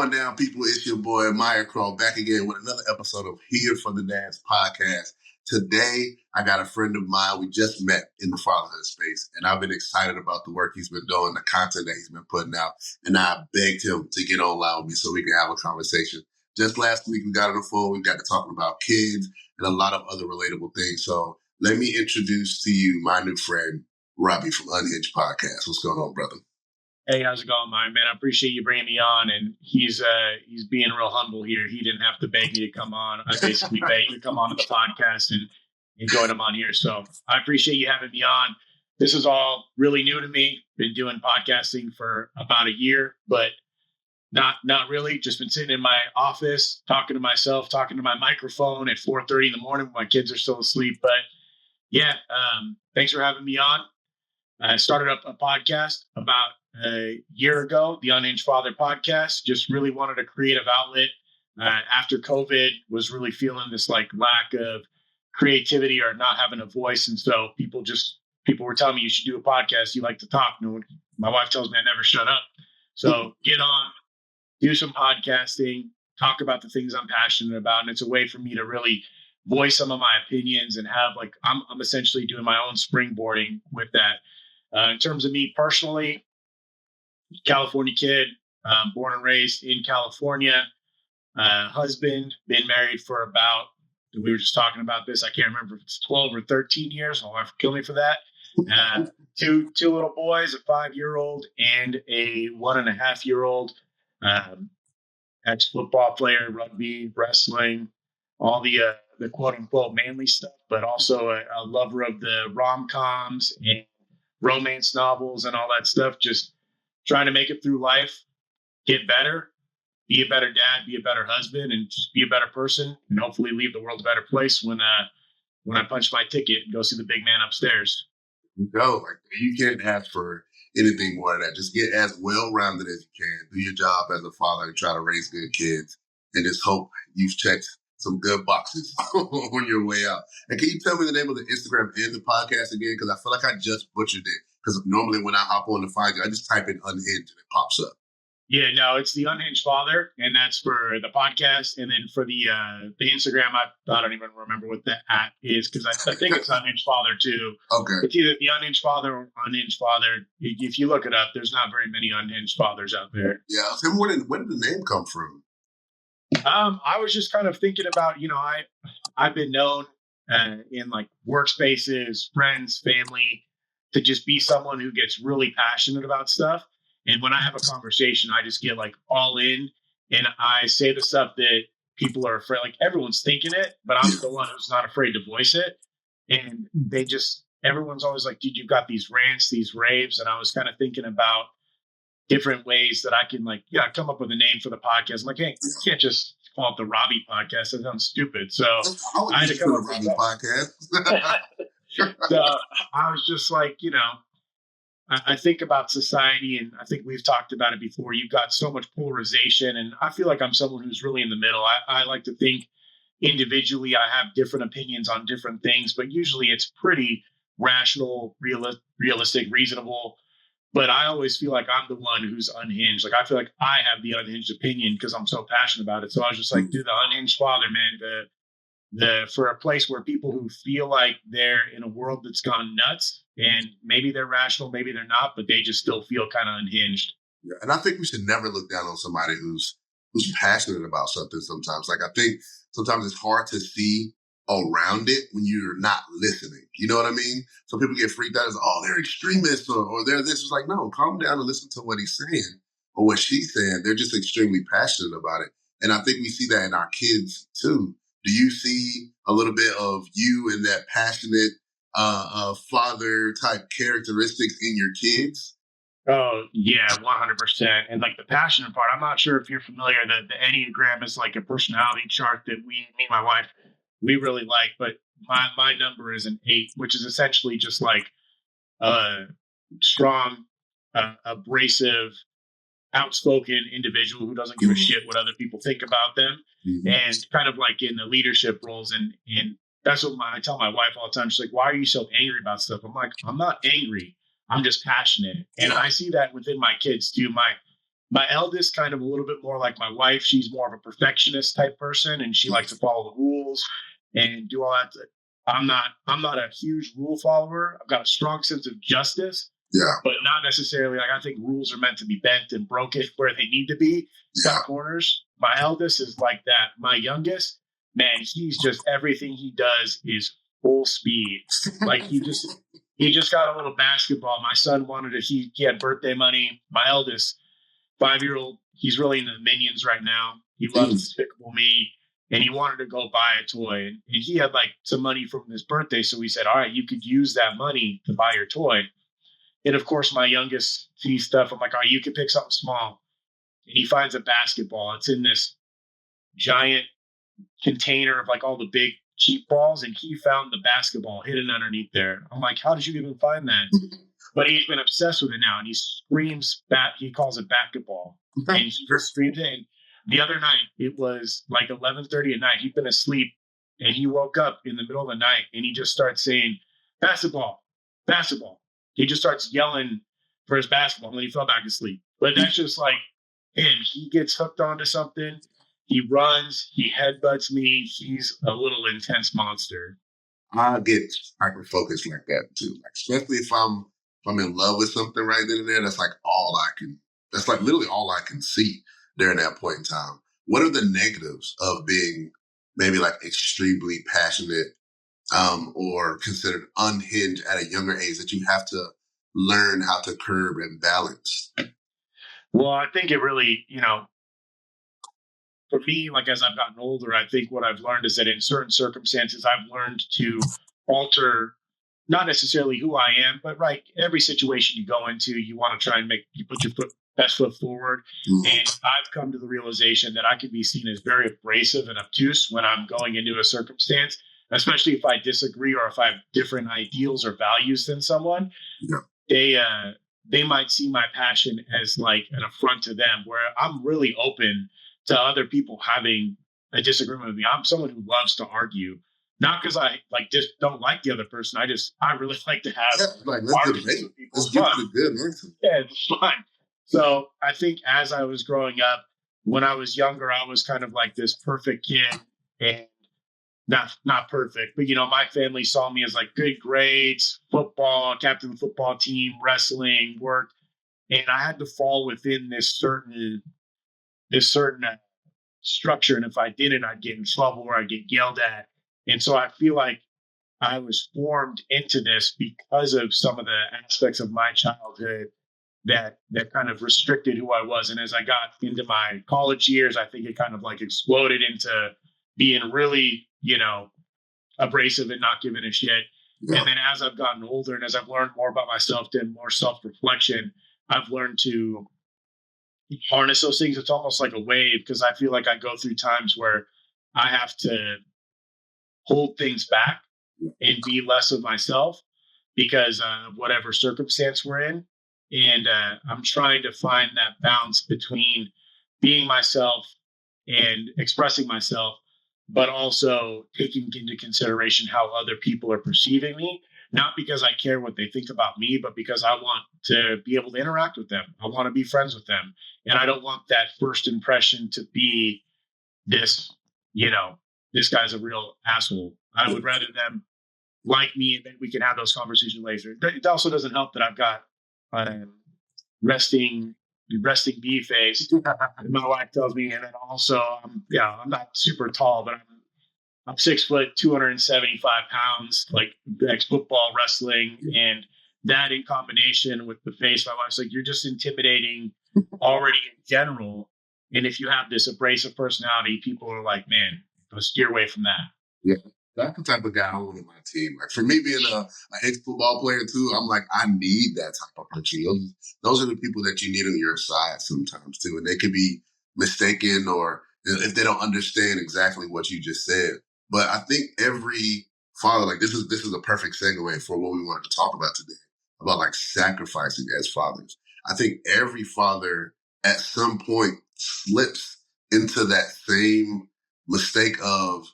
going down, people? It's your boy, Myer back again with another episode of Here for the Dads podcast. Today, I got a friend of mine we just met in the fatherhood space, and I've been excited about the work he's been doing, the content that he's been putting out, and I begged him to get online with me so we can have a conversation. Just last week, we got on the phone, we got to talking about kids and a lot of other relatable things. So let me introduce to you my new friend, Robbie from Unhinged Podcast. What's going on, brother? Hey, how's it going, man? I appreciate you bringing me on, and he's being real humble here. He didn't have to beg me to come on. I basically begged you to come on to the podcast and join him on here. So I appreciate you having me on. This is all really new to me. Been doing podcasting for about a year, but not really. Just been sitting in my office, talking to myself, talking to my microphone at 4:30 in the morning when my kids are still asleep. But yeah, thanks for having me on. I started up a podcast about a year ago, the Unhinged Father podcast. Just really wanted a creative outlet. After COVID, was really feeling this like lack of creativity or not having a voice. And so people were telling me, you should do a podcast. You like to talk. My wife tells me I never shut up. So get on, do some podcasting, talk about the things I'm passionate about. And it's a way for me to really voice some of my opinions and have like, I'm essentially doing my own springboarding with that. In terms of me personally, California kid, born and raised in California, husband, been married for about, we were just talking about this, I can't remember if it's 12 or 13 years. My wife will kill me for that. Two little boys, a 5-year-old and a 1.5-year-old, ex-football player, rugby, wrestling, all the quote unquote manly stuff, but also a lover of the rom-coms and romance novels and all that stuff. Just trying to make it through life, get better, be a better dad, be a better husband, and just be a better person, and hopefully leave the world a better place when I punch my ticket and go see the big man upstairs. You can't ask for anything more than that. Just get as well-rounded as you can. Do your job as a father and try to raise good kids, and just hope you've checked some good boxes on your way out. And can you tell me the name of the Instagram and the podcast again? Because I feel like I just butchered it. Because normally when I hop on to find you, I just type in Unhinged and it pops up. Yeah, no, it's the Unhinged Father, and that's for the podcast. And then for the Instagram, I don't even remember what the @ is because I think it's Unhinged Father too. Okay. It's either the Unhinged Father or Unhinged Father. If you look it up, there's not very many Unhinged Fathers out there. Yeah, I was wondering, where did the name come from? I was just kind of thinking about, I've been known in like workspaces, friends, family, to just be someone who gets really passionate about stuff. And when I have a conversation, I just get like all in and I say the stuff that people are afraid, like everyone's thinking it, but I'm the one who's not afraid to voice it. And everyone's always like, dude, you've got these rants, these raves. And I was kind of thinking about different ways that I can come up with a name for the podcast. I'm like, hey, you can't just call it the Robbie podcast. That sounds stupid. So I had to come up with Robbie podcast. So I was just like, I think about society, and I think we've talked about it before. You've got so much polarization, and I feel like I'm someone who's really in the middle. I like to think individually I have different opinions on different things, but usually it's pretty rational, realistic, reasonable. But I always feel like I'm the one who's unhinged. Like I feel like I have the unhinged opinion because I'm so passionate about it. So I was just like, dude, the Unhinged Father, man, for a place where people who feel like they're in a world that's gone nuts, and maybe they're rational, maybe they're not, but they just still feel kind of unhinged. Yeah, and I think we should never look down on somebody who's passionate about something sometimes. Like I think sometimes it's hard to see around it when you're not listening. You know what I mean? So people get freaked out as, oh, they're extremists or they're this. It's like, no, calm down and listen to what he's saying or what she's saying. They're just extremely passionate about it. And I think we see that in our kids too. Do you see a little bit of you in that passionate father type characteristics in your kids? Oh, yeah, 100%. And like the passionate part, I'm not sure if you're familiar that the Enneagram is like a personality chart that me and my wife, we really like. But my number is an 8, which is essentially just like a strong, abrasive, outspoken individual who doesn't give a shit what other people think about them. Mm-hmm. And kind of like in the leadership roles. And that's what I tell my wife all the time. She's like, why are you so angry about stuff? I'm like, I'm not angry. I'm just passionate. And I see that within my kids too. My eldest, kind of a little bit more like my wife. She's more of a perfectionist type person, and she likes to follow the rules and do all that. I'm not a huge rule follower. I've got a strong sense of justice, Yeah. but not necessarily like, I think rules are meant to be bent and broken where they need to be. It's got corners. My eldest is like that. My youngest, man, he's just, everything he does is full speed. Like he just got a little basketball. My son wanted it. He had birthday money. My eldest 5-year-old, he's really into the Minions right now. He loves Despicable Me, and he wanted to go buy a toy. And he had like some money from his birthday, so we said, all right, you could use that money to buy your toy. And of course, my youngest sees stuff. I'm like, all right, you can pick something small. And he finds a basketball. It's in this giant container of like all the big cheap balls, and he found the basketball hidden underneath there. I'm like, how did you even find that? But he's been obsessed with it now, and he screams he calls it basketball, and he just screams it. And the other night, it was like 11:30 at night. He'd been asleep, and he woke up in the middle of the night, and he just starts saying, basketball, basketball. He just starts yelling for his basketball, and then he fell back asleep. But that's just like him. He gets hooked onto something. He runs. He headbutts me. He's a little intense monster. I get hyper focused like that too. Like, especially if I'm in love with something right then and there. That's like that's like literally all I can see during that point in time. What are the negatives of being maybe like extremely passionate or considered unhinged at a younger age that you have to learn how to curb and balance? Well, I think it really, for me, like as I've gotten older, I think what I've learned is that in certain circumstances, I've learned to alter not necessarily who I am, but right, every situation you go into, you want to try and you put your best foot forward. And I've come to the realization that I can be seen as very abrasive and obtuse when I'm going into a circumstance, especially if I disagree or if I have different ideals or values than someone. Yeah. They might see my passion as like an affront to them, where I'm really open to other people having a disagreement with me. I'm someone who loves to argue, not because I like just don't like the other person. I really like to have arguments with people. It's fun. Yeah, it's fun. So I think as I was growing up, when I was younger, I was kind of like this perfect kid, and not perfect, but my family saw me as like good grades, football, captain of the football team, wrestling, work, and I had to fall within this certain structure. And if I didn't, I'd get in trouble or I'd get yelled at. And so I feel like I was formed into this because of some of the aspects of my childhood that kind of restricted who I was. And as I got into my college years, I think it kind of like exploded into being really, abrasive and not giving a shit. Yeah. And then as I've gotten older and as I've learned more about myself, done more self-reflection, I've learned to harness those things. It's almost like a wave, because I feel like I go through times where I have to hold things back and be less of myself because of whatever circumstance we're in. And I'm trying to find that balance between being myself and expressing myself, but also taking into consideration how other people are perceiving me. Not because I care what they think about me, but because I want to be able to interact with them. I want to be friends with them. And I don't want that first impression to be this, this guy's a real asshole. I would rather them like me, and then we can have those conversations later. It also doesn't help that I've got resting bee face. My wife tells me, and then also, I'm not super tall, but I'm 6 foot, 275 pounds, like football, wrestling, and that in combination with the face, my wife's like, you're just intimidating already in general. And if you have this abrasive personality, people are like, man, let's steer away from that. Yeah. That's the type of guy I want on my team. Like, for me being a ex-football player too, I'm like, I need that type of person. Those are the people that you need on your side sometimes too. And they could be mistaken, or if they don't understand exactly what you just said. But I think every father, like this is a perfect segue for what we wanted to talk about today, about like sacrificing as fathers. I think every father at some point slips into that same mistake of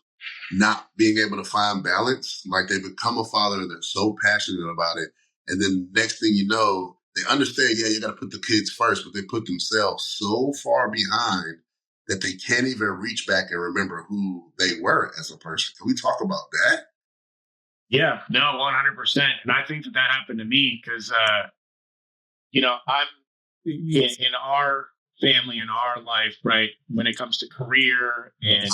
not being able to find balance. Like, they become a father and they're so passionate about it. And then next thing you know, they understand, yeah, you got to put the kids first, but they put themselves so far behind that they can't even reach back and remember who they were as a person. Can we talk about that? Yeah, no, 100%. And I think that happened to me because, I'm in our family, in our life, right? When it comes to career and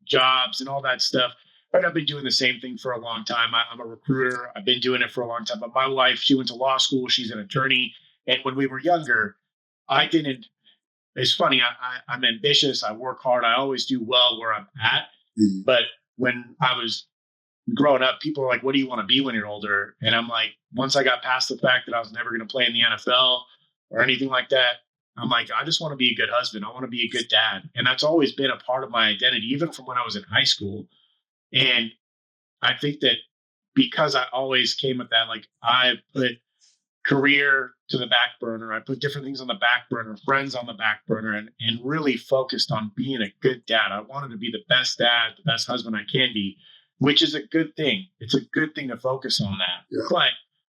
jobs and all that stuff, right? I've been doing the same thing for a long time. I'm a recruiter. I've been doing it for a long time. But my wife, she went to law school. She's an attorney. And when we were younger, I didn't. It's funny. I'm ambitious. I work hard. I always do well where I'm at. Mhm. But when I was growing up, people are like, what do you want to be when you're older? And I'm like, once I got past the fact that I was never going to play in the NFL or anything like that, I'm like, I just want to be a good husband. I want to be a good dad. And that's always been a part of my identity, even from when I was in high school. And I think that because I always came with that, like I put career to the back burner. I put different things on the back burner, friends on the back burner, and really focused on being a good dad. I wanted to be the best dad, the best husband I can be, which is a good thing. It's a good thing to focus on that. Yeah. But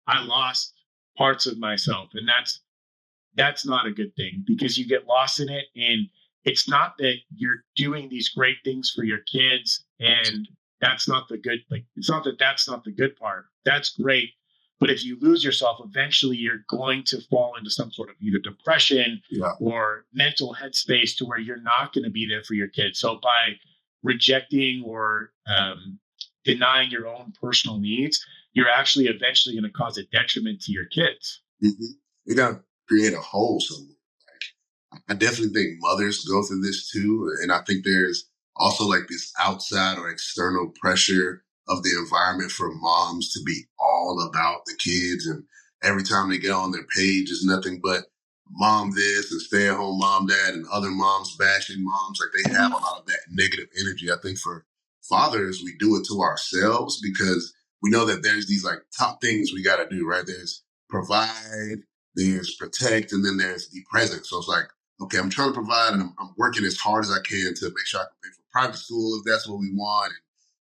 I lost parts of myself, and that's not a good thing because you get lost in it. And it's not that you're doing these great things for your kids and that's not the good, like, it's not that that's not the good part. That's great. But if you lose yourself, eventually you're going to fall into some sort of either depression Yeah. or mental headspace to where you're not going to be there for your kids. So by rejecting or denying your own personal needs, you're actually eventually going to cause a detriment to your kids. Mm-hmm. You got to create a hole somewhere. I definitely think mothers go through this too. And I think there's also like this outside or external pressure of the environment for moms to be all about the kids. And every time they get on their page is nothing but mom this and stay at home mom that and other moms bashing moms. Like they have a lot of that negative energy. I think for fathers, we do it to ourselves because we know that there's these like top things we got to do, right? There's provide, there's protect, and then there's be present. So it's like, okay, I'm trying to provide and I'm working as hard as I can to make sure I can pay for private school if that's what we want and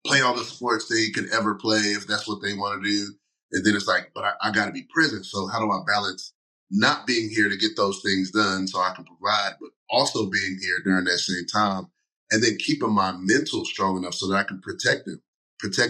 play all the sports they could ever play if that's what they want to do. And then it's like, but I got to be present. So how do I balance not being here to get those things done so I can provide, but also being here during that same time and then keeping my mental strong enough so that I can protect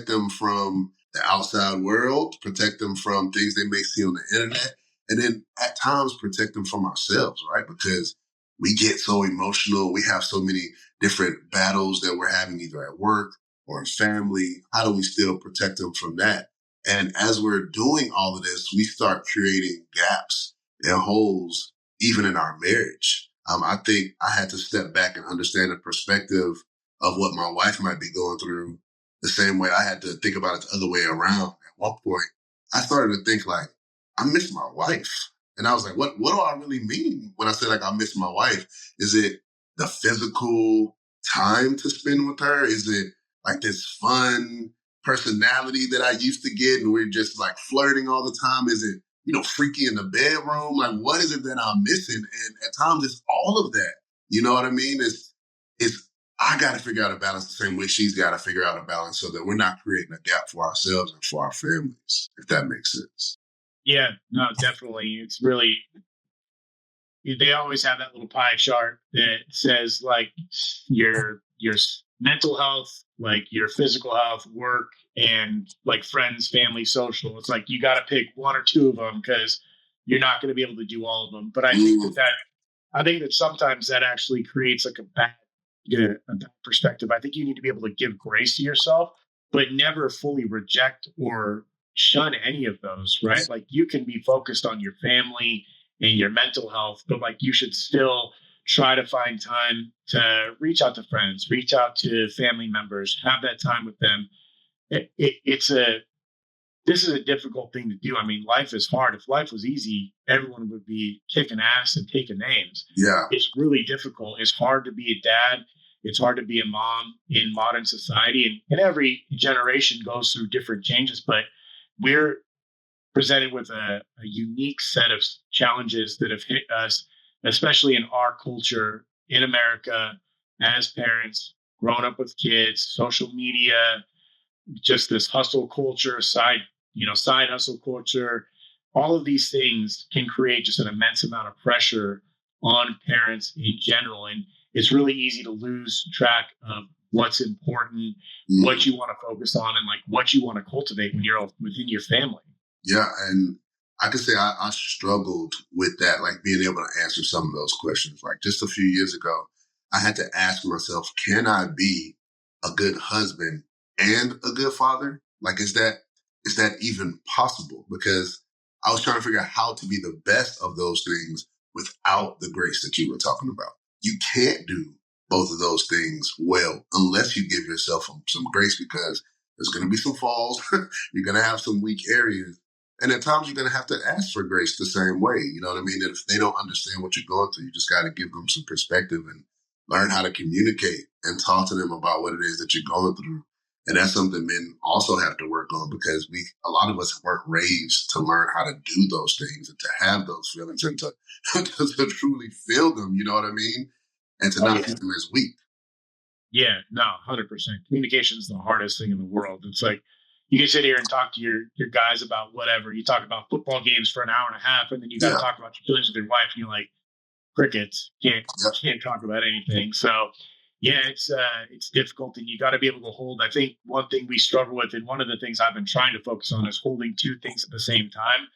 them from the outside world, protect them from things they may see on the internet, and then at times protect them from ourselves, right? Because we get so emotional. We have so many different battles that we're having either at work or in family. How do we still protect them from that? And as we're doing all of this, we start creating gaps and holes, even in our marriage. I think I had to step back and understand the perspective of what my wife might be going through the same way I had to think about it the other way around. At one point, I started to think like, I miss my wife. And I was like, what do I really mean when I say like I miss my wife? Is it the physical time to spend with her? Is it like this fun personality that I used to get and we're just like flirting all the time? Is it, freaky in the bedroom? Like what is it that I'm missing? And at times it's all of that. You know what I mean? It's I got to figure out a balance the same way she's got to figure out a balance so that we're not creating a gap for ourselves and for our families, if that makes sense. Yeah, no, definitely. It's really, they always have that little pie chart that says like your mental health, like your physical health, work, and like friends, family, social. It's like you got to pick one or two of them because you're not going to be able to do all of them. But I think that sometimes that actually creates like a bad perspective. I think you need to be able to give grace to yourself, but never fully reject or shun any of those, right? Like you can be focused on your family and your mental health, but like you should still try to find time to reach out to friends, reach out to family members, have that time with them. This is a difficult thing to do. I mean, life is hard. If life was easy, everyone would be kicking ass and taking names. Yeah. It's really difficult. It's hard to be a dad. It's hard to be a mom in modern society. And every generation goes through different changes, but we're presented with a unique set of challenges that have hit us, especially in our culture in America as parents, growing up with kids, social media, just this hustle culture, side hustle culture. all of these things can create just an immense amount of pressure on parents in general. And it's really easy to lose track of what's important, what you want to focus on, and like what you want to cultivate when you're within your family. Yeah, and I can say I struggled with that, like being able to answer some of those questions. Like just a few years ago, I had to ask myself, can I be a good husband and a good father? Like, is that even possible? Because I was trying to figure out how to be the best of those things without the grace that you were talking about. You can't do both of those things well unless you give yourself some grace, because there's going to be some falls. You're going to have some weak areas. And at times you're going to have to ask for grace the same way. You know what I mean? If they don't understand what you're going through, you just got to give them some perspective and learn how to communicate and talk to them about what it is that you're going through. And that's something men also have to work on, because a lot of us weren't raised to learn how to do those things and to have those feelings and to, to truly feel them. You know what I mean? And to not see them as weak. Yeah, no, 100%. Communication is the hardest thing in the world. It's like you can sit here and talk to your guys about whatever. You talk about football games for an hour and a half, and then you got to talk about your feelings with your wife, and you're like, crickets, can't talk about anything. So yeah, it's difficult, and you got to be able to hold. I think one thing we struggle with, and one of the things I've been trying to focus on, is holding two things at the same time.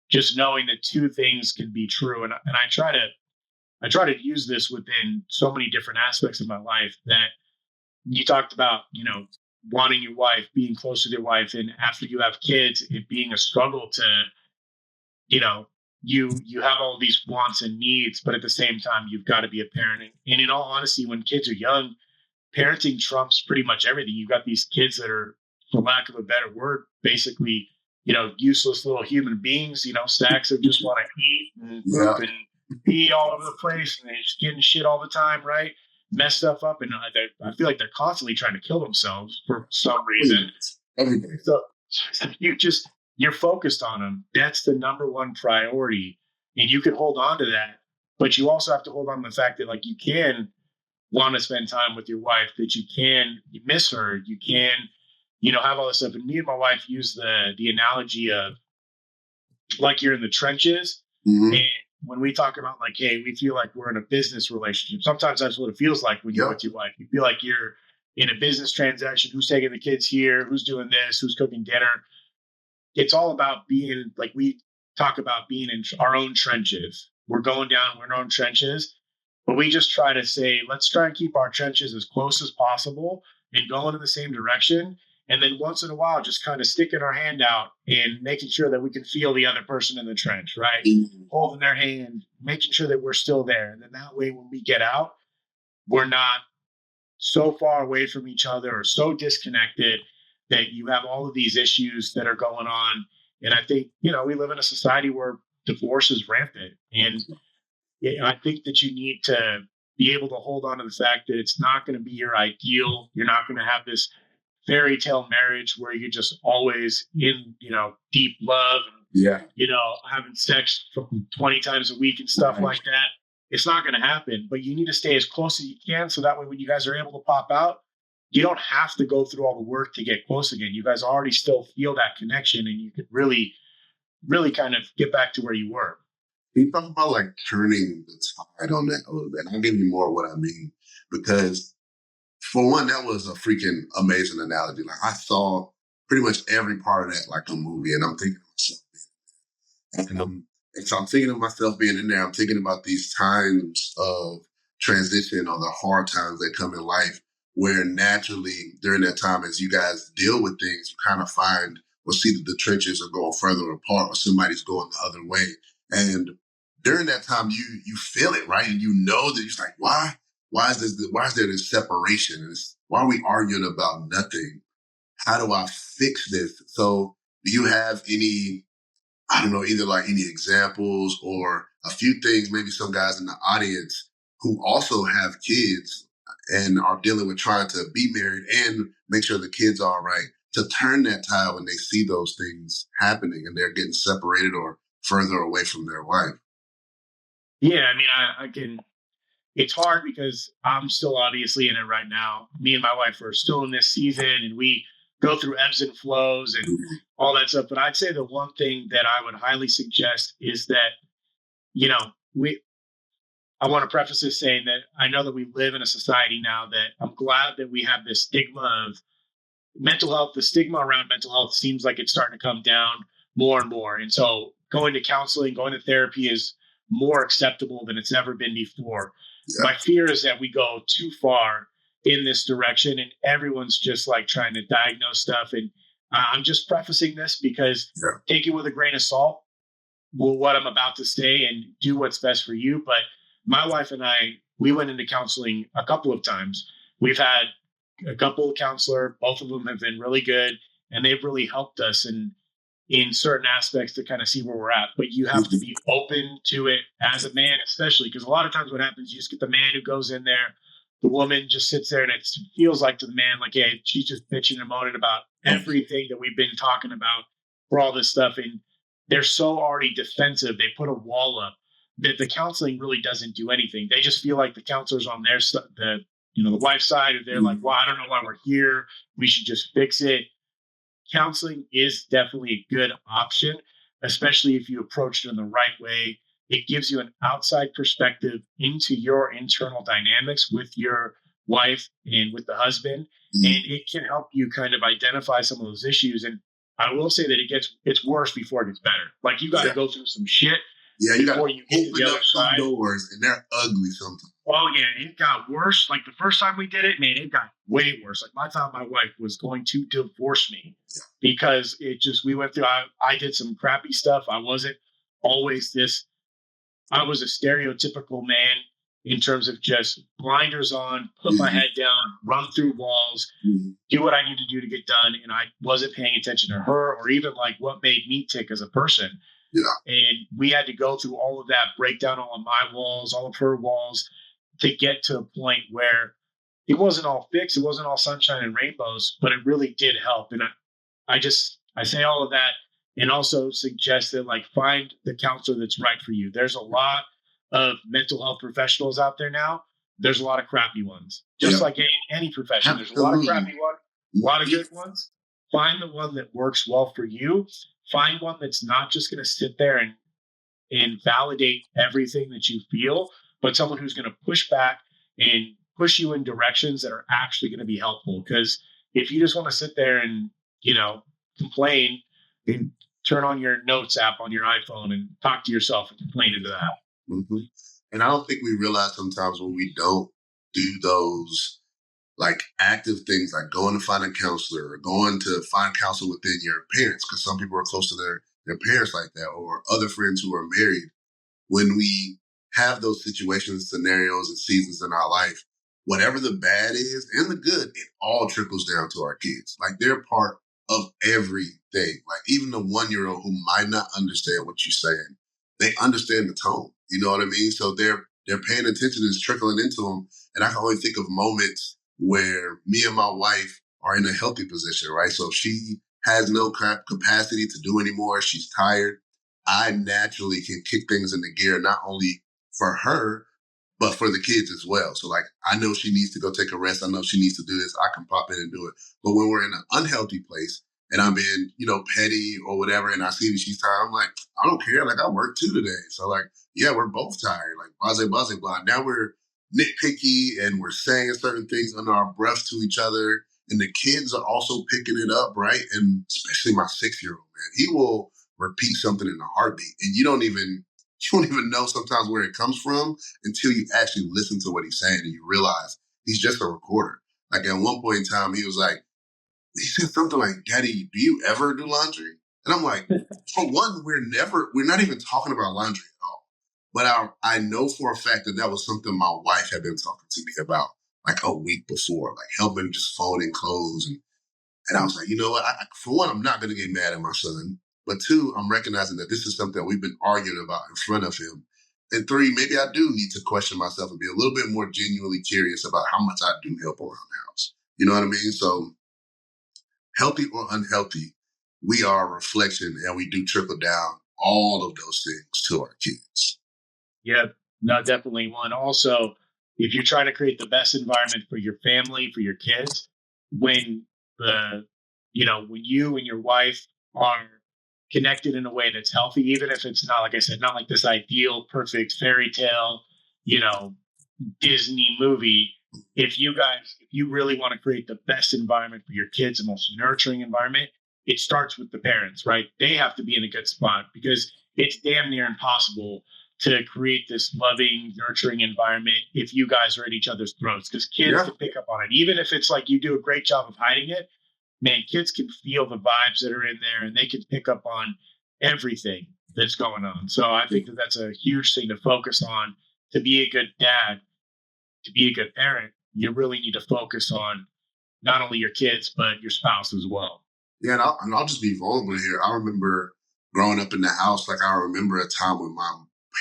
Just knowing that two things can be true, and I try to use this within so many different aspects of my life. That you talked about, wanting your wife, being close to your wife, and after you have kids, it being a struggle to, you have all these wants and needs, but at the same time, you've got to be a parent. And in all honesty, when kids are young, parenting trumps pretty much everything. You've got these kids that are, for lack of a better word, basically, useless little human beings, stacks of just want to eat and poop and pee all over the place, and they're just getting shit all the time, right? Mess stuff up, and I feel like they're constantly trying to kill themselves for some reason. Everything. So you're focused on them. That's the number one priority, and you can hold on to that. But you also have to hold on to the fact that, like, you can want to spend time with your wife, that you miss her, you can, have all this stuff. And me and my wife use the analogy of, like, you're in the trenches, and when we talk about, like, hey, we feel like we're in a business relationship. Sometimes that's what it feels like when you're with your wife. You feel like you're in a business transaction. Who's taking the kids here? Who's doing this? Who's cooking dinner? It's all about being, like, we talk about being in our own trenches. We're in our own trenches, but we just try to say, let's try and keep our trenches as close as possible and going in the same direction. And then once in a while, just kind of sticking our hand out and making sure that we can feel the other person in the trench, right? Holding their hand, making sure that we're still there. And then that way, when we get out, we're not so far away from each other or so disconnected that you have all of these issues that are going on. And I think, we live in a society where divorce is rampant. And I think that you need to be able to hold on to the fact that it's not going to be your ideal. You're not going to have this fairy tale marriage where you're just always in, deep love and, having sex 20 times a week and stuff like that. It's not going to happen, but you need to stay as close as you can. So that way, when you guys are able to pop out, you don't have to go through all the work to get close again. You guys already still feel that connection, and you could really, really kind of get back to where you were. Can you talk about, like, turning the tide on that a little bit? I'll give you more of what I mean, because for one, that was a freaking amazing analogy. Like, I saw pretty much every part of that like a movie, and I'm thinking to myself, and so I'm thinking of myself being in there. I'm thinking about these times of transition or the hard times that come in life, where naturally during that time, as you guys deal with things, you kind of find or see that the trenches are going further apart, or somebody's going the other way. And during that time, you feel it, right? And you know that you're like, why? Why is there this separation? Why are we arguing about nothing? How do I fix this? So do you have any, I don't know, either like any examples or a few things, maybe some guys in the audience who also have kids and are dealing with trying to be married and make sure the kids are all right, to turn that tide when they see those things happening and they're getting separated or further away from their wife? Yeah, I mean, I can. It's hard because I'm still obviously in it right now. Me and my wife are still in this season, and we go through ebbs and flows and Mhm. all that stuff. But I'd say the one thing that I would highly suggest is that, you know, I want to preface this saying that I know that we live in a society now that I'm glad that we have this stigma of mental health. The stigma around mental health seems like it's starting to come down more and more. And so going to counseling, going to therapy is more acceptable than it's ever been before. Yeah. My fear is that we go too far in this direction and everyone's just like trying to diagnose stuff. And I'm just prefacing this because Yeah. take it with a grain of salt, what I'm about to say, and do what's best for you. But my wife and I, we went into counseling a couple of times. We've had a couple of counselor, both of them have been really good, and they've really helped us in certain aspects to kind of see where we're at. But you have to Mhm. be open to it as a man, especially because a lot of times what happens, you just get the man who goes in there, the woman just sits there, and it feels like to the man, like, hey, she's just bitching and moaning about everything that we've been talking about for all this stuff. And they're so already defensive. They put a wall up that the counseling really doesn't do anything. They just feel like the counselor's on their the wife's side, or they're like, well, I don't know why we're here. We should just fix it. Counseling is definitely a good option, especially if you approach it in the right way. It gives you an outside perspective into your internal dynamics with your wife and with the husband, and it can help you kind of identify some of those issues. And I will say that it's worse before it gets better. Like you got to Yeah. go through some shit Yeah, you got before to you get to the open other up some side. doors, and they're ugly sometimes. Oh yeah, it got worse. Like the first time we did it, man, it got way worse. Like I thought my wife was going to divorce me because it just we went through. I did some crappy stuff. I wasn't always this. I was a stereotypical man in terms of just blinders on, put my head down, run through walls, Mhm. do what I need to do to get done, and I wasn't paying attention to her or even like what made me tick as a person. Yeah. And we had to go through all of that, break down all of my walls, all of her walls, to get to a point where it wasn't all fixed. It wasn't all sunshine and rainbows, but it really did help. And I say all of that and also suggest that like find the counselor that's right for you. There's a lot of mental health professionals out there now. There's a lot of crappy ones, just Yeah. like any profession. There's a lot of crappy ones, a lot of good ones. Find the one that works well for you. Find one that's not just going to sit there and validate everything that you feel, but someone who's going to push back and push you in directions that are actually going to be helpful. Because if you just want to sit there and, complain and turn on your notes app on your iPhone and talk to yourself and complain into that. Mm-hmm. And I don't think we realize sometimes when we don't do those like active things like going to find a counselor or going to find counsel within your parents, because some people are close to their parents like that, or other friends who are married. When we have those situations, scenarios, and seasons in our life, whatever the bad is and the good, it all trickles down to our kids. Like they're part of everything. Like even the 1-year-old who might not understand what you're saying, they understand the tone. You know what I mean? So they're paying attention, it's trickling into them. And I can only think of moments where me and my wife are in a healthy position, right? So she has no capacity to do anymore. She's tired. I naturally can kick things into gear, not only for her, but for the kids as well. So like, I know she needs to go take a rest. I know she needs to do this. I can pop in and do it. But when we're in an unhealthy place and I'm being, petty or whatever, and I see that she's tired, I'm like, I don't care. Like I worked too today. So like, yeah, we're both tired. Like blase, blah. Now we're nitpicky and we're saying certain things under our breath to each other. And the kids are also picking it up, right? And especially my 6-year-old, man, he will repeat something in a heartbeat. And you don't even know sometimes where it comes from until you actually listen to what he's saying and you realize he's just a recorder. Like at one point in time, he was like, he said something like, Daddy, do you ever do laundry? And I'm like, for one, we're not even talking about laundry at all. But I know for a fact that was something my wife had been talking to me about like a week before, like helping just folding clothes. And I was like, you know what? For one, I'm not going to get mad at my son. But two, I'm recognizing that this is something we've been arguing about in front of him. And three, maybe I do need to question myself and be a little bit more genuinely curious about how much I do help around the house. You know what I mean? So healthy or unhealthy, we are a reflection and we do trickle down all of those things to our kids. Yeah, no, definitely one. Also, if you're trying to create the best environment for your family, for your kids, when the when you and your wife are connected in a way that's healthy, even if it's not, like I said, not like this ideal, perfect fairy tale, you know, Disney movie. If you really want to create the best environment for your kids, the most nurturing environment, it starts with the parents, right? They have to be in a good spot because it's damn near impossible to create this loving, nurturing environment if you guys are at each other's throats, because kids Yeah. can pick up on it. Even if it's like you do a great job of hiding it, man, kids can feel the vibes that are in there and they can pick up on everything that's going on. So I think that that's a huge thing to focus on. To be a good dad, to be a good parent, you really need to focus on not only your kids, but your spouse as well. Yeah, and I'll just be vulnerable here. I remember growing up in the house, like I remember a time when my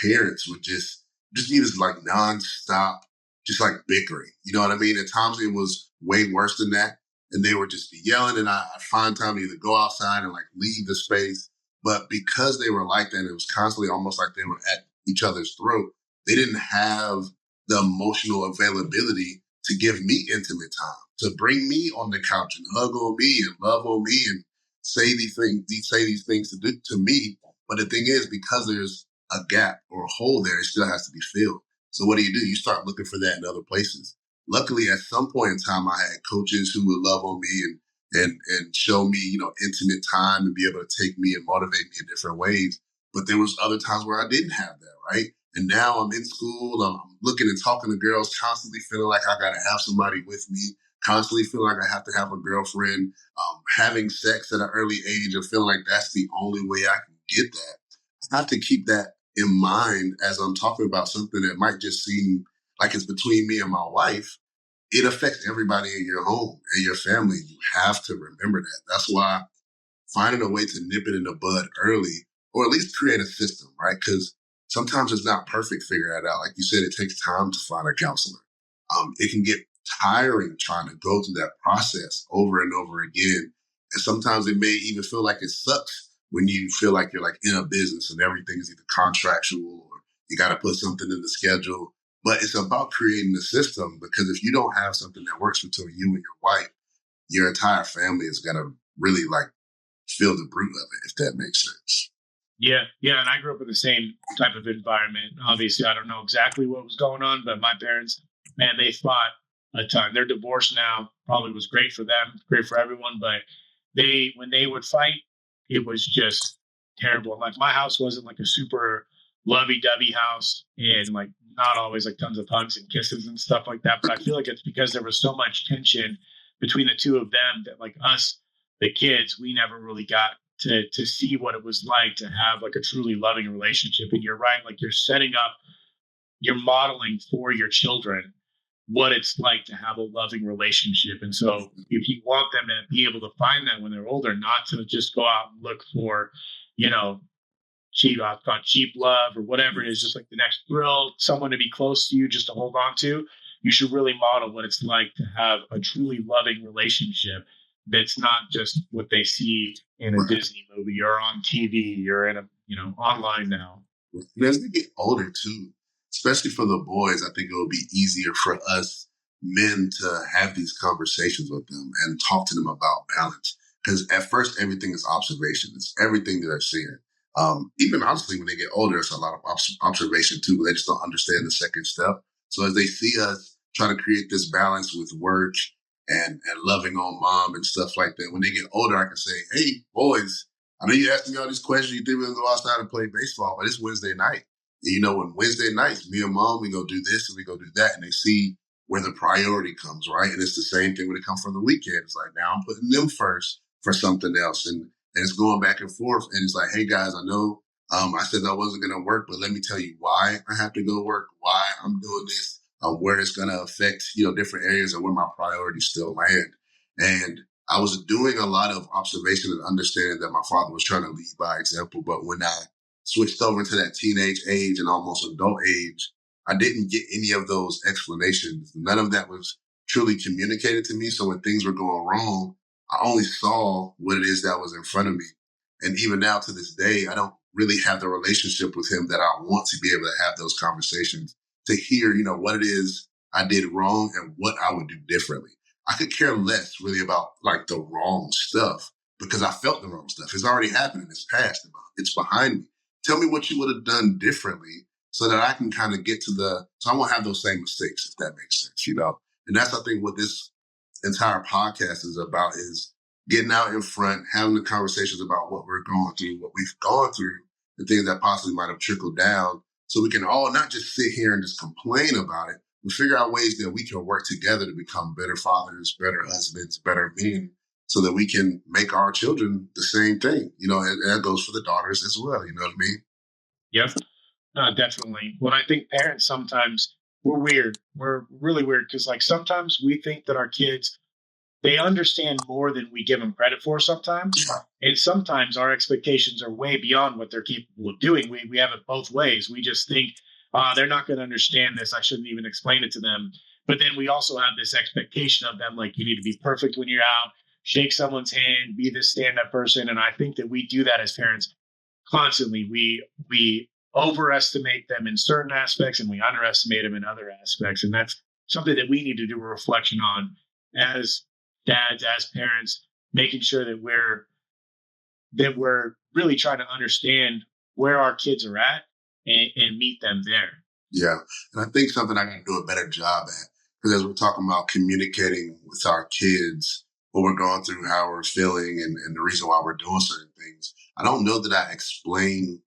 parents would just be this like nonstop, just like bickering. You know what I mean? At times it was way worse than that. And they would just be yelling and I'd find time to either go outside and like leave the space. But because they were like that, and it was constantly almost like they were at each other's throat, they didn't have the emotional availability to give me intimate time, to bring me on the couch and hug on me and love on me and say these things to me. But the thing is, because there's a gap or a hole there, it still has to be filled. So what do? You start looking for that in other places. Luckily, at some point in time, I had coaches who would love on me and show me, intimate time and be able to take me and motivate me in different ways. But there was other times where I didn't have that, right? And now I'm in school, I'm looking and talking to girls, constantly feeling like I got to have somebody with me, constantly feeling like I have to have a girlfriend, having sex at an early age and feeling like that's the only way I can get that. I have to keep that in mind as I'm talking about something that might just seem like it's between me and my wife. It affects everybody in your home and your family. You have to remember that. That's why finding a way to nip it in the bud early, or at least create a system, right? Because sometimes it's not perfect figuring it out. Like you said, it takes time to find a counselor. It can get tiring trying to go through that process over and over again. And sometimes it may even feel like it sucks when you feel like you're like in a business and everything is either contractual or you got to put something in the schedule. But it's about creating a system, because if you don't have something that works between you and your wife, your entire family is going to really like feel the brunt of it, if that makes sense. Yeah, yeah, and I grew up in the same type of environment. Obviously, I don't know exactly what was going on, but my parents, man, they fought a ton. They're divorced now. Probably was great for them, great for everyone, but when they would fight, it was just terrible. Like my house wasn't like a super lovey-dovey house, and like not always like tons of hugs and kisses and stuff like that. But I feel like it's because there was so much tension between the two of them that like us, the kids, we never really got to see what it was like to have like a truly loving relationship. And you're right, like you're modeling for your children what it's like to have a loving relationship. And so if you want them to be able to find that when they're older, not to just go out and look for, cheap love or whatever it is, just like the next thrill, someone to be close to you, just to hold on to. You should really model what it's like to have a truly loving relationship that's not just what they see in a Disney movie or on TV or in online now. And as they get older too, especially for the boys, I think it will be easier for us men to have these conversations with them and talk to them about balance. Because at first, everything is observation. It's everything that they're seeing. Even honestly, when they get older, it's a lot of observation too, but they just don't understand the second step. So as they see us trying to create this balance with work and loving on mom and stuff like that, when they get older, I can say, hey, boys, I know you asking me all these questions. You think we're going to go outside and play baseball, but it's Wednesday night. And, when Wednesday nights, me and mom, we go do this and we go do that. And they see where the priority comes, right? And it's the same thing when it comes from the weekend. It's like, now I'm putting them first for something else. And it's going back and forth. And it's like, hey, guys, I know I said that wasn't going to work, but let me tell you why I have to go work, why I'm doing this, where it's going to affect, different areas and where my priorities still land. And I was doing a lot of observation and understanding that my father was trying to lead by example. But when I switched over into that teenage age and almost adult age, I didn't get any of those explanations. None of that was truly communicated to me. So when things were going wrong, I only saw what it is that was in front of me. And even now to this day, I don't really have the relationship with him that I want to be able to have those conversations, to hear, what it is I did wrong and what I would do differently. I could care less really about like the wrong stuff because I felt the wrong stuff. It's already happened in its past. It's behind me. Tell me what you would have done differently so that I can kind of get to so I won't have those same mistakes, if that makes sense, you know? And that's, I think, what this entire podcast is about, is getting out in front, having the conversations about what we're going through, what we've gone through, the things that possibly might have trickled down, so we can all not just sit here and just complain about it, but figure out ways that we can work together to become better fathers, better husbands, better men, so that we can make our children the same thing, you know, and that goes for the daughters as well. You know what I mean? Yep. Definitely. Well, I think parents sometimes we're weird. We're really weird because, like, sometimes we think that our kids they understand more than we give them credit for sometimes. And sometimes our expectations are way beyond what they're capable of doing. We have it both ways. We just think, they're not going to understand this. I shouldn't even explain it to them. But then we also have this expectation of them, like, you need to be perfect when you're out, shake someone's hand, be this stand-up person. And I think that we do that as parents constantly. We overestimate them in certain aspects and we underestimate them in other aspects. And that's something that we need to do a reflection on as dads, as parents, making sure that we're really trying to understand where our kids are at and meet them there. Yeah. And I think something I got to do a better job at, because as we're talking about communicating with our kids, what we're going through, how we're feeling, and the reason why we're doing certain things, I don't know that I explain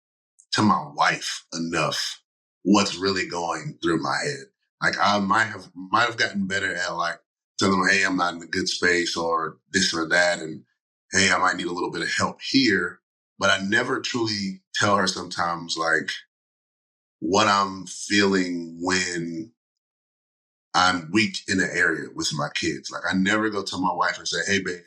to my wife enough what's really going through my head. Like I might have gotten better at like telling them, hey, I'm not in a good space or this or that. And hey, I might need a little bit of help here. But I never truly tell her sometimes like what I'm feeling when I'm weak in an area with my kids. Like I never go to my wife and say, hey, babe,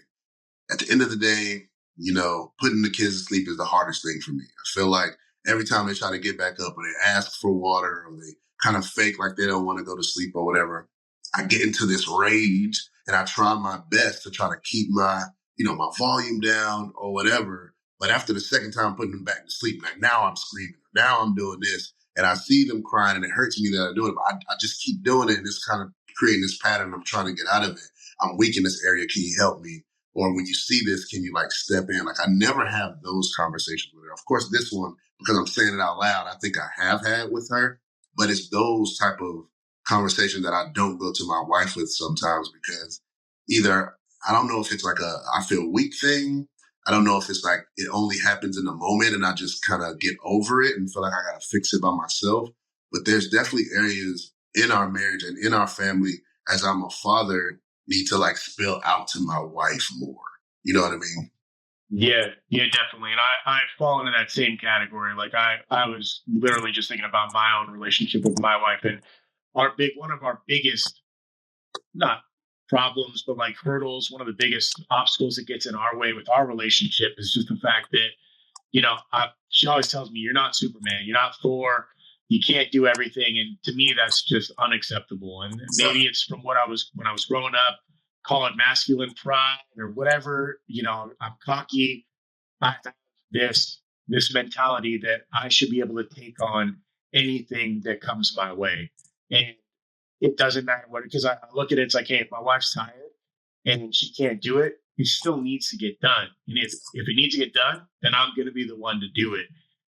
at the end of the day, you know, putting the kids to sleep is the hardest thing for me. I feel like every time they try to get back up or they ask for water or they kind of fake like they don't want to go to sleep or whatever, I get into this rage and I try my best to try to keep my, you know, my volume down or whatever. But after the second time putting them back to sleep, like now I'm screaming, now I'm doing this. And I see them crying and it hurts me that I'm doing it, but I just keep doing it and it's kind of creating this pattern. I'm trying to get out of it. I'm weak in this area. Can you help me? Or when you see this, can you like step in? Like I never have those conversations with her. Of course, this one, because I'm saying it out loud, I think I have had with her, but it's those type of conversations that I don't go to my wife with sometimes because either I don't know if it's like I feel weak thing. I don't know if it's like it only happens in the moment and I just kind of get over it and feel like I got to fix it by myself. But there's definitely areas in our marriage and in our family as I'm a father need to like spill out to my wife more. You know what I mean? Yeah, definitely. And I fall into that same category. Like I was literally just thinking about my own relationship with my wife, and one of our biggest, not problems, but like hurdles, one of the biggest obstacles that gets in our way with our relationship is just the fact that, you know, she always tells me, you're not Superman, you're not Thor, you can't do everything. And to me, that's just unacceptable. And maybe it's from when I was growing up, call it masculine pride or whatever, you know, I'm cocky. I have this mentality that I should be able to take on anything that comes my way. And it doesn't matter what, because I look at it, it's like, hey, if my wife's tired and she can't do it, it still needs to get done. And if it needs to get done, then I'm going to be the one to do it.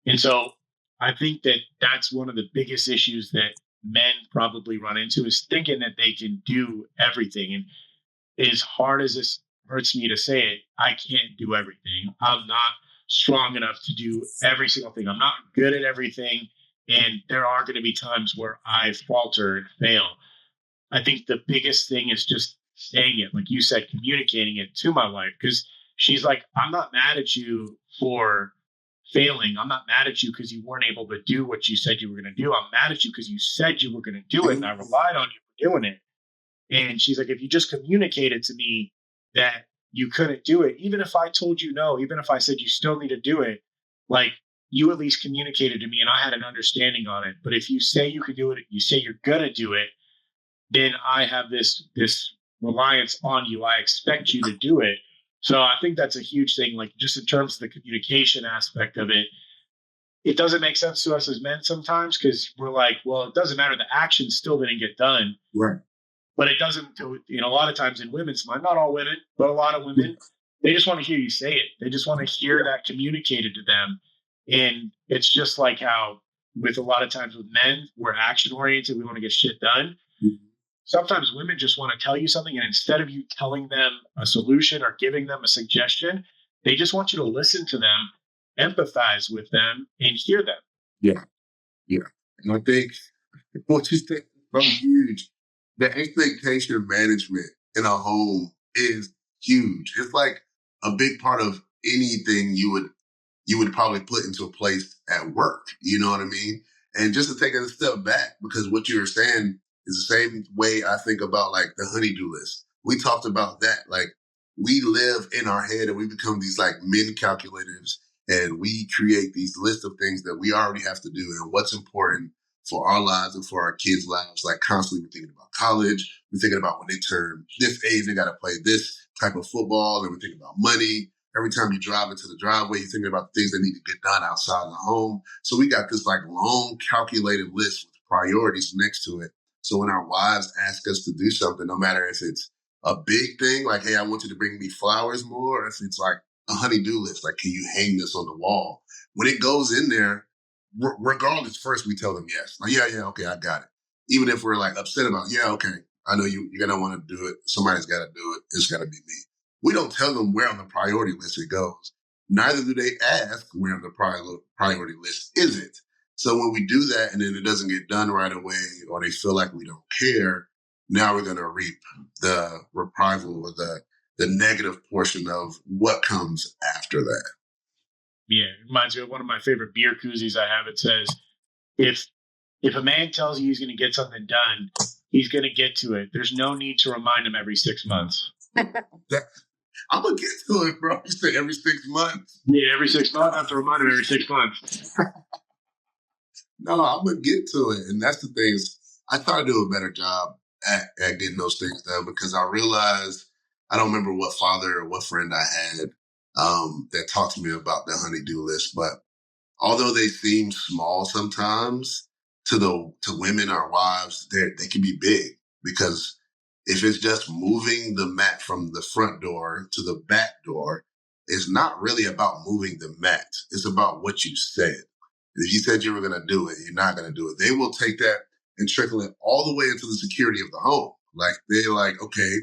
And so I think that that's one of the biggest issues that men probably run into is thinking that they can do everything. And as hard as this hurts me to say it, I can't do everything. I'm not strong enough to do every single thing. I'm not good at everything. And there are going to be times where I falter and fail. I think the biggest thing is just saying it, like you said, communicating it to my wife, because she's like, I'm not mad at you for failing. I'm not mad at you because you weren't able to do what you said you were going to do. I'm mad at you because you said you were going to do it and I relied on you for doing it. And she's like, if you just communicated to me that you couldn't do it, even if I told you no, even if I said you still need to do it, like you at least communicated to me and I had an understanding on it. But if you say you could do it, you say you're going to do it, then I have this reliance on you. I expect you to do it. So I think that's a huge thing, like just in terms of the communication aspect of it. It doesn't make sense to us as men sometimes because we're like, well, it doesn't matter. The action still didn't get done. Right. But it doesn't, a lot of times in women's mind, not all women, but a lot of women, they just want to hear you say it. They just want to hear that communicated to them. And it's just like how with a lot of times with men, we're action oriented. We want to get shit done. Sometimes women just want to tell you something. And instead of you telling them a solution or giving them a suggestion, they just want you to listen to them, empathize with them, and hear them. Yeah. Yeah. And I think what you said is so huge. The expectation management in a home is huge. It's like a big part of anything you would probably put into a place at work. You know what I mean? And just to take a step back, because what you were saying is the same way I think about like the honeydew list. We talked about that. Like we live in our head and we become these like men calculators, and we create these lists of things that we already have to do and what's important for our lives and for our kids' lives. Like constantly we're thinking about college. We're thinking about when they turn this age, they got to play this type of football. And we're thinking about money. Every time you drive into the driveway, you're thinking about things that need to get done outside the home. So we got this like long calculated list with priorities next to it. So when our wives ask us to do something, no matter if it's a big thing, like, hey, I want you to bring me flowers more, or if it's like a honey-do list, like, can you hang this on the wall? When it goes in there, regardless, first we tell them yes. Like, yeah, okay, I got it. Even if we're like upset about, yeah, okay, I know you're going to want to do it. Somebody's got to do it. It's got to be me. We don't tell them where on the priority list it goes. Neither do they ask where on the priority list is it. So when we do that and then it doesn't get done right away, or they feel like we don't care, now we're going to reap the reprisal or the negative portion of what comes after that. Yeah, it reminds me of one of my favorite beer koozies I have. It says, if a man tells you he's going to get something done, he's going to get to it. There's no need to remind him every 6 months. I'm going to get to it, bro. You say every 6 months? Yeah, every 6 months. I have to remind him every 6 months. No, I'm going to get to it. And that's the thing is, I try to do a better job at getting those things done, because I realized, I don't remember what father or what friend I had that talked to me about the honey-do list, but although they seem small sometimes to women or wives, they can be big, because if it's just moving the mat from the front door to the back door, it's not really about moving the mat. It's about what you said. If you said you were going to do it, you're not going to do it. They will take that and trickle it all the way into the security of the home. Like they're like, okay,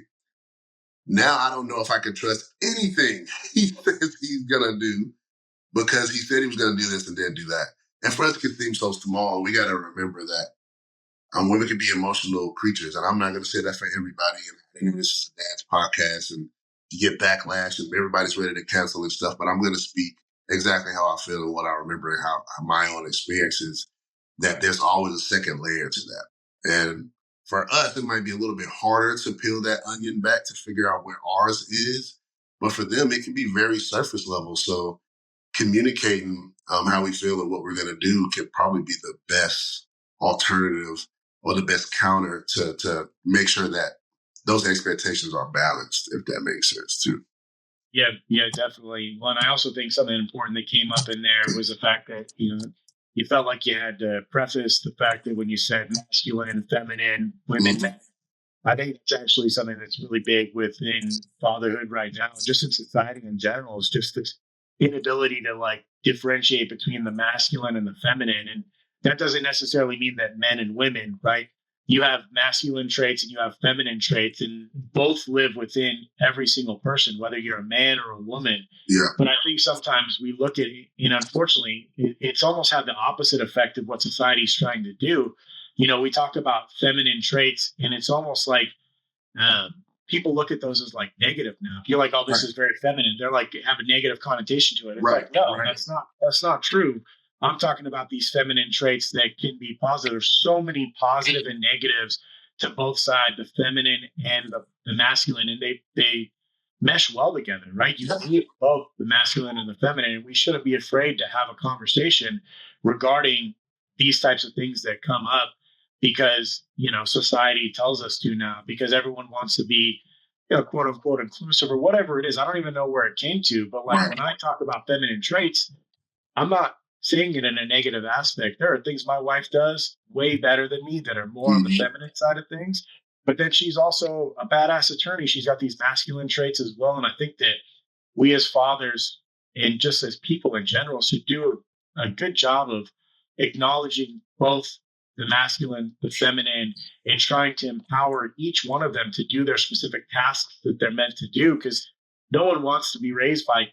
now I don't know if I can trust anything he says he's going to do, because he said he was going to do this and then do that. And for us, it can seem so small. We got to remember that women can be emotional creatures. And I'm not going to say that for everybody. And this is a dad's podcast and you get backlash and everybody's ready to cancel and stuff. But I'm going to speak exactly how I feel and what I remember and how my own experiences, that there's always a second layer to that. And for us, it might be a little bit harder to peel that onion back to figure out where ours is. But for them, it can be very surface level. So communicating how we feel and what we're going to do can probably be the best alternative or the best counter to make sure that those expectations are balanced, if that makes sense too. Yeah, definitely. Well, and I also think something important that came up in there was the fact that, you felt like you had to preface the fact that when you said masculine, feminine, women, I think it's actually something that's really big within fatherhood right now, just in society in general, is just this inability to like differentiate between the masculine and the feminine. And that doesn't necessarily mean that men and women, right? You have masculine traits and you have feminine traits, and both live within every single person, whether you're a man or a woman. Yeah. But I think sometimes we look at it, unfortunately, it's almost had the opposite effect of what society's trying to do. We talked about feminine traits, and it's almost like people look at those as like negative now. If you're like, oh, this is very feminine, they're like have a negative connotation to it. It's like, no, that's not true. I'm talking about these feminine traits that can be positive. There's so many positive and negatives to both sides, the feminine and the masculine, and they mesh well together, right? You need both the masculine and the feminine, and we shouldn't be afraid to have a conversation regarding these types of things that come up, because, society tells us to now, because everyone wants to be, quote unquote, inclusive or whatever it is. I don't even know where it came to, but like when I talk about feminine traits, I'm not saying it in a negative aspect. There are things my wife does way better than me that are more on the feminine side of things. But then she's also a badass attorney. She's got these masculine traits as well. And I think that we as fathers and just as people in general should do a good job of acknowledging both the masculine, the feminine, and trying to empower each one of them to do their specific tasks that they're meant to do. Because no one wants to be raised by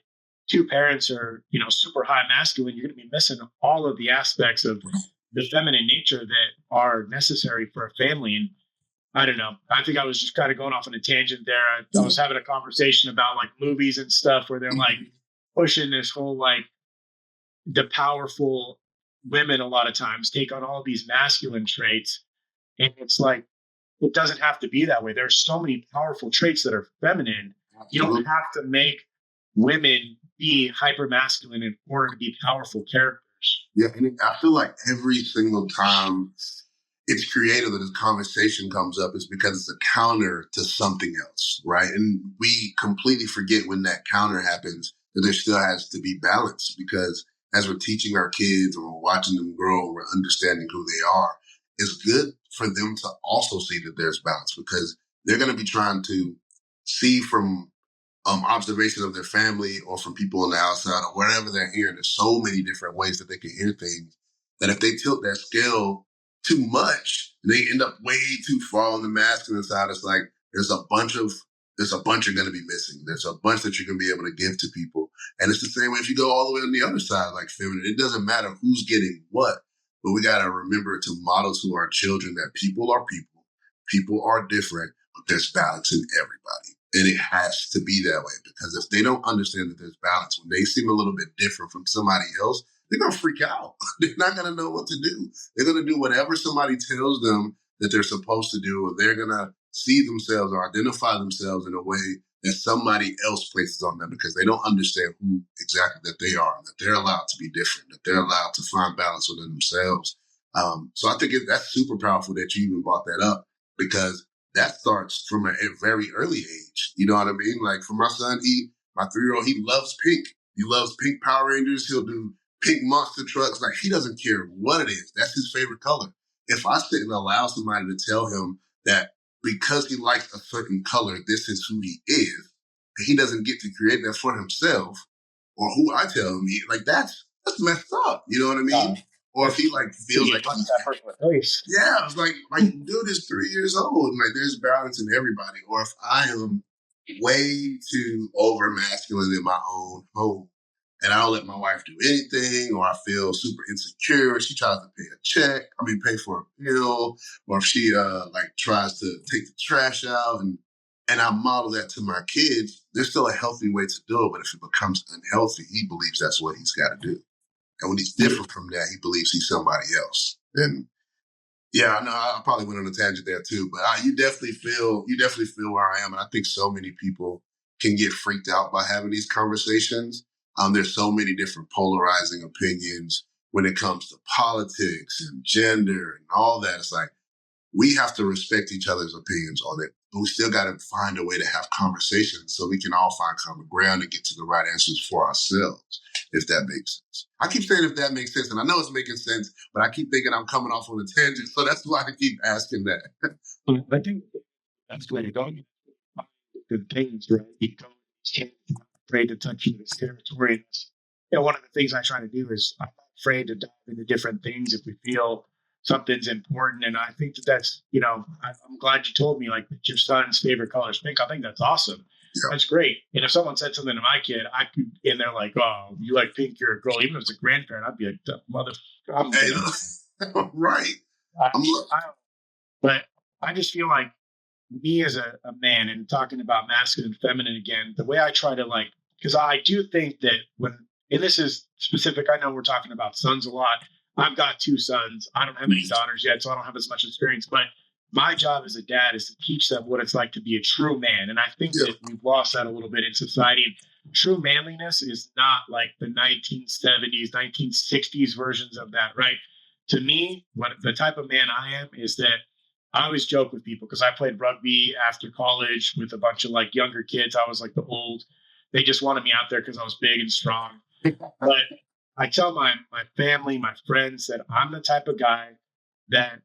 two parents or, super high masculine. You're going to be missing all of the aspects of the feminine nature that are necessary for a family. And I don't know. I think I was just kind of going off on a tangent there. I was having a conversation about like movies and stuff where they're like pushing this whole like the powerful women a lot of times take on all these masculine traits. And it's like, it doesn't have to be that way. There's so many powerful traits that are feminine. You don't have to make women be hyper masculine in order to be powerful characters. Yeah, and I feel like every single time it's creative that this conversation comes up is because it's a counter to something else, right? And we completely forget when that counter happens that there still has to be balance, because as we're teaching our kids and we're watching them grow and we're understanding who they are, it's good for them to also see that there's balance, because they're going to be trying to see from observation of their family or from people on the outside or wherever they're hearing. There's so many different ways that they can hear things that if they tilt that scale too much, they end up way too far on the masculine side. It's like there's a bunch you're going to be missing. There's a bunch that you're going to be able to give to people. And it's the same way if you go all the way on the other side, like feminine. It doesn't matter who's getting what, but we got to remember to model to our children that people are people. People are different, but there's balance in everybody. And it has to be that way, because if they don't understand that there's balance, when they seem a little bit different from somebody else, they're going to freak out. They're not going to know what to do. They're going to do whatever somebody tells them that they're supposed to do, or they're going to see themselves or identify themselves in a way that somebody else places on them, because they don't understand who exactly that they are, that they're allowed to be different, that they're allowed to find balance within themselves. So I think that's super powerful that you even brought that up, because that starts from a very early age. You know what I mean? Like for my son, my 3-year-old, he loves pink. He loves pink Power Rangers. He'll do pink monster trucks. Like he doesn't care what it is. That's his favorite color. If I sit and allow somebody to tell him that because he likes a certain color, this is who he is, he doesn't get to create that for himself, or who I tell him, that's messed up. You know what I mean? Or if he feels like that person with face. Yeah, it's like dude is 3 years old, and there's balance in everybody. Or if I am way too over masculine in my own home, and I don't let my wife do anything, or I feel super insecure, she tries to pay for a bill, or if she tries to take the trash out, and I model that to my kids, there's still a healthy way to do it. But if it becomes unhealthy, he believes that's what he's got to do. And when he's different from that, he believes he's somebody else. And yeah, I know I probably went on a tangent there too, but you definitely feel where I am. And I think so many people can get freaked out by having these conversations. There's so many different polarizing opinions when it comes to politics and gender and all that. It's like, we have to respect each other's opinions on it, but we still got to find a way to have conversations so we can all find common ground and get to the right answers for ourselves, if that makes sense. I keep saying if that makes sense, and I know it's making sense, but I keep thinking I'm coming off on a tangent, so that's why I keep asking that. I think that's the way to go. Good things, right? He's not afraid to touch his territory. One of the things I try to do is I'm not afraid to dive into different things if we feel something's important. And I think that's, I'm glad you told me that your son's favorite color is pink. I think that's awesome. Yeah. That's great. And if someone said something to my kid, I could, and they're like, "Oh, you like pink, you're a girl." Even if it's a grandparent, I'd be like, right. But I just feel like me as a man, and talking about masculine and feminine again, the way I try to because I do think that and this is specific, I know we're talking about sons a lot. I've got 2 sons. I don't have any daughters yet, so I don't have as much experience. But my job as a dad is to teach them what it's like to be a true man. And I think that we've lost that a little bit in society. And true manliness is not like the 1970s, 1960s versions of that, right? To me, what the type of man I am is that I always joke with people, because I played rugby after college with a bunch of younger kids. I was the old. They just wanted me out there because I was big and strong. But I tell my family, my friends, that I'm the type of guy that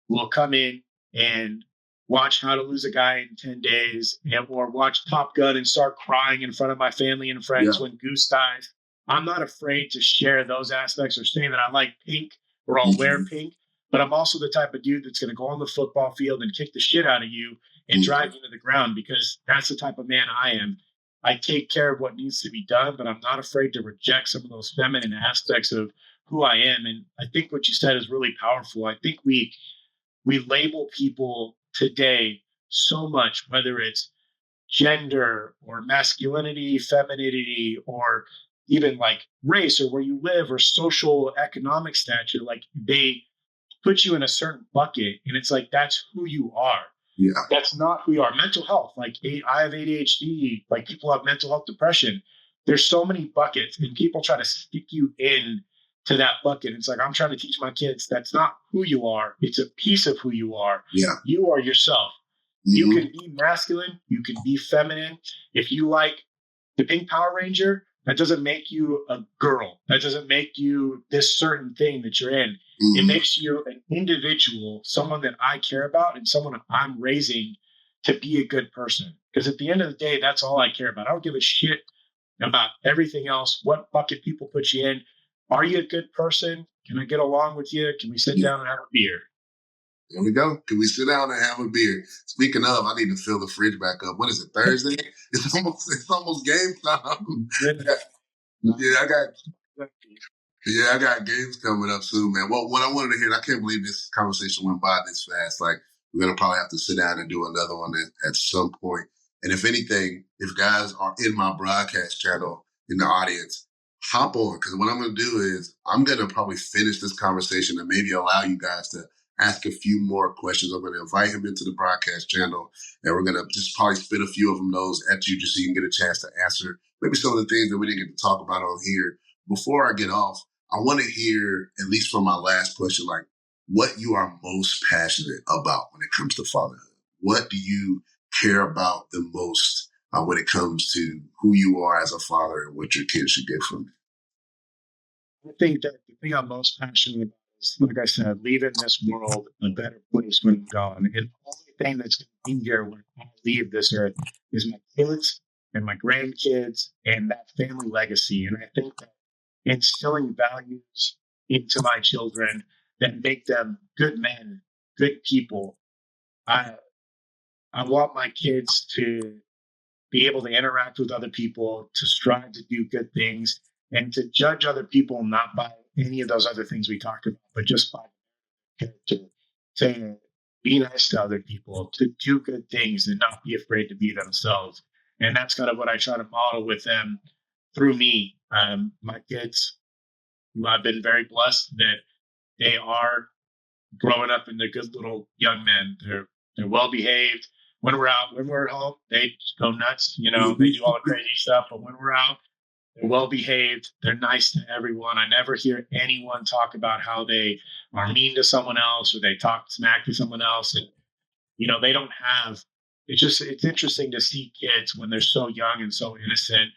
will come in and watch How to Lose a Guy in 10 Days, or watch Top Gun and start crying in front of my family and friends when Goose dies. I'm not afraid to share those aspects or say that I like pink or I'll wear pink, but I'm also the type of dude that's going to go on the football field and kick the shit out of you and drive you to the ground, because that's the type of man I am. I take care of what needs to be done, but I'm not afraid to reject some of those feminine aspects of who I am. And I think what you said is really powerful. I think we label people today so much, whether it's gender or masculinity, femininity, or even like race or where you live or social economic stature. Like they put you in a certain bucket, and it's like that's who you are. Yeah. That's not who you are. Mental health, like I have ADHD, like people have mental health depression. There's so many buckets, and people try to stick you in to that bucket. It's like I'm trying to teach my kids that's not who you are. It's a piece of who you are. Yeah. You are yourself. You can be masculine, you can be feminine. If you like the Pink Power Ranger, that doesn't make you a girl. That doesn't make you this certain thing that you're in. It makes you an individual, someone that I care about and someone I'm raising to be a good person. Because at the end of the day, that's all I care about. I don't give a shit about everything else, what bucket people put you in. Are you a good person? Can I get along with you? Can we sit down and have a beer? There we go. Can we sit down and have a beer? Speaking of, I need to fill the fridge back up. What is it, Thursday? It's almost game time. I got games coming up soon, man. Well, what I wanted to hear, I can't believe this conversation went by this fast. Like, we're going to probably have to sit down and do another one at some point. And if anything, if guys are in my broadcast channel in the audience, hop on. Because what I'm going to do is I'm going to probably finish this conversation and maybe allow you guys to ask a few more questions. I'm going to invite him into the broadcast channel, and we're going to just probably spit a few of them those at you just so you can get a chance to answer maybe some of the things that we didn't get to talk about on here. Before I get off, I want to hear, at least from my last question, like what you are most passionate about when it comes to fatherhood. What do you care about the most when it comes to who you are as a father and what your kids should get from you? I think that the thing I'm most passionate about is, like I said, leaving this world a better place when I'm gone. And the only thing that's going to be here when I leave this earth is my kids and my grandkids and that family legacy. And I think that instilling values into my children that make them good men, good people. I want my kids to be able to interact with other people, to strive to do good things, and to judge other people not by any of those other things we talked about, but just by character, to be nice to other people, to do good things and not be afraid to be themselves. And that's kind of what I try to model with them through me. My kids, I've been very blessed that they are growing up into good little young men. They're well behaved. When we're at home, they just go nuts. You know, they do all the crazy stuff. But when we're out, they're well behaved. They're nice to everyone. I never hear anyone talk about how they are mean to someone else or they talk smack to someone else. And they don't have. It's interesting to see kids when they're so young and so innocent.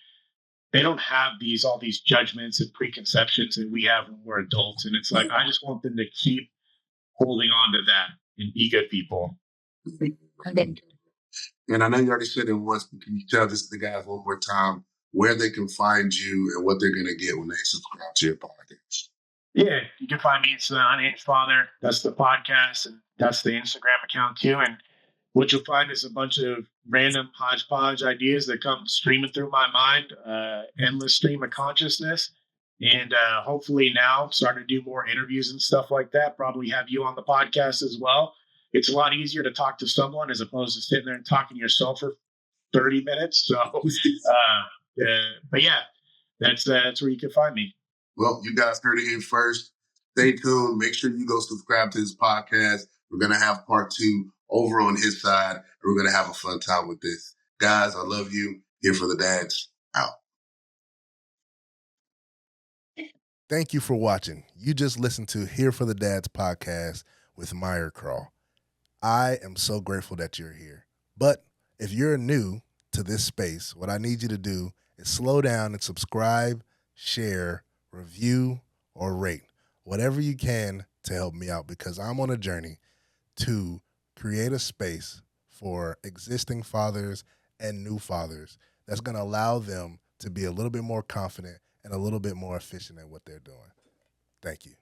They don't have all these judgments and preconceptions that we have when we're adults. And it's like, I just want them to keep holding on to that and be good people. And I know you already said it once, but can you tell the guys one more time where they can find you and what they're going to get when they subscribe to your podcast? Yeah, you can find me. It's Unhinged Father. That's the podcast, and that's the Instagram account too. And what you'll find is a bunch of random hodgepodge ideas that come streaming through my mind, endless stream of consciousness. And hopefully now starting to do more interviews and stuff like that. Probably have you on the podcast as well. It's a lot easier to talk to someone as opposed to sitting there and talking to yourself for 30 minutes. So, but yeah, that's where you can find me. Well, you guys heard it here first. Stay tuned. Make sure you go subscribe to his podcast. We're going to have part 2 over on his side, and we're going to have a fun time with this. Guys, I love you. Here for the Dads. Out. Thank you for watching. You just listened to Here for the Dads podcast with Myer. I am so grateful that you're here. But if you're new to this space, what I need you to do is slow down and subscribe, share, review, or rate. Whatever you can to help me out, because I'm on a journey to create a space for existing fathers and new fathers that's going to allow them to be a little bit more confident and a little bit more efficient at what they're doing. Thank you.